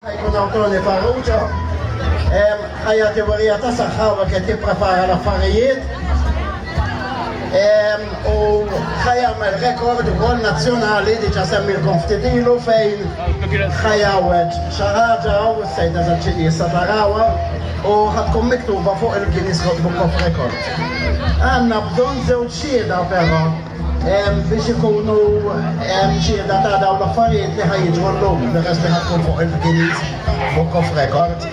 Ħajkun Tony Farrugia, ħajja teorija ta' saħħa u qed jipprepara l-affarijiet. U ħajjagħmel rekord ukoll nazzjonali diġà semmilkom ftit ilu fejn ħajjawweġ xi ħaġa u s-sejda żaċċi issa tarawha u ħadkun miktuba fuq il-Guinness Book of Records. Għandna bżonn żewġ xhieda però biex ikunu xhieda ta' dawn l-affarijiet li ħajjiġu llum peress li ħadkun fuq il-Guinness Book of Records.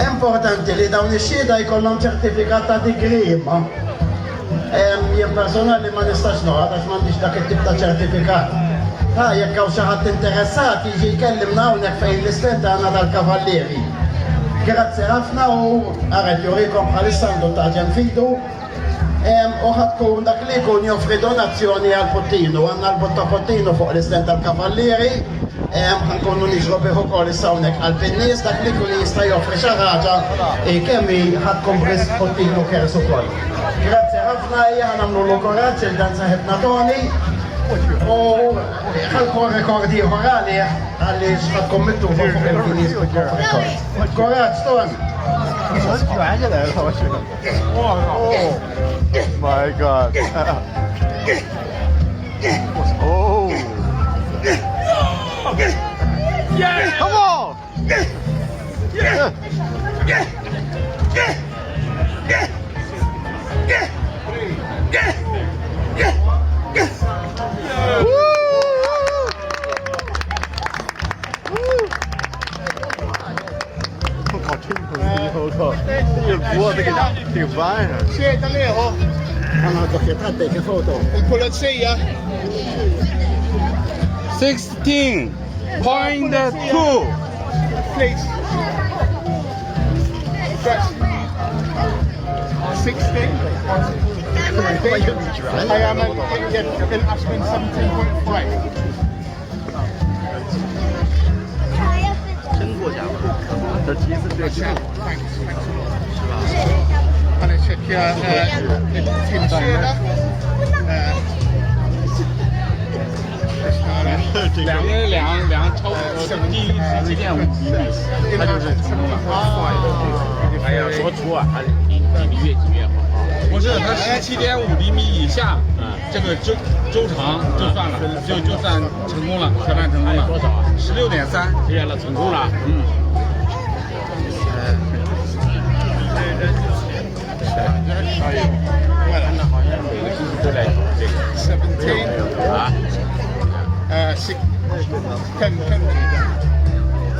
Importanti li dawn ix-xhieda jkollhom ċertifikat ta' degree imma jien personali ma nistax noqgħod għax m'għandix dak it-tip ta' ċertifikat. Jekk hawn xi ħadd interessat jiġi jkellimna hawnhekk fejn l-istent tagħna tal-kavallieri. Grazzi ħafna u għaret jurikom bħalissa għandu taġen fidu u ħadkun dak li jkun joffri donazzjoni għal Puttinu. Għandna l-botta Puttinu fuq l-istent tal-kavallieri, ħankunu nixrob ukoll issa hawnhekk għall-pinnies dak li jkun jista' joffri xi ħaġa kemm ħadkom bris Puttinu kers ukoll. Grazzi ħafna hija nagħmlu l-koraġġ il-dan saħibna Tony u ħalkun rekordi ieħor għaliex ħadkom mittuba fuq il-Guinness Book of Records. Koraġġ Tony! Oh my God. Oh. Yes! Come on. Sieta liħu, Għanna dokket għaddej ke foto. il-pulizija. 16.2. Please. Press. 16. I am in Ashman 17.5. أنا شكيا التمشيرة 两超低7.5厘米，它就是成了。哎呀，说出啊，它离你越近越好。不是，它17.5厘米以下，这个周长就算了，就算成功了，挑战成功了。多少？16.3，实现了，成功了。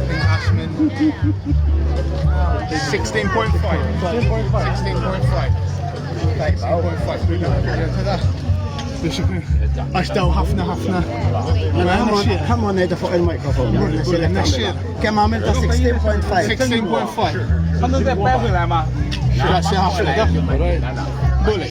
in Ashman 16.5. 16.5. Għax daw ħafna. Ħammon nejda fuq il-mikrofon. Kemm għamilta 16.5. 16.5. 他能再掰回来吗？ Grazie ħafna. Bullet.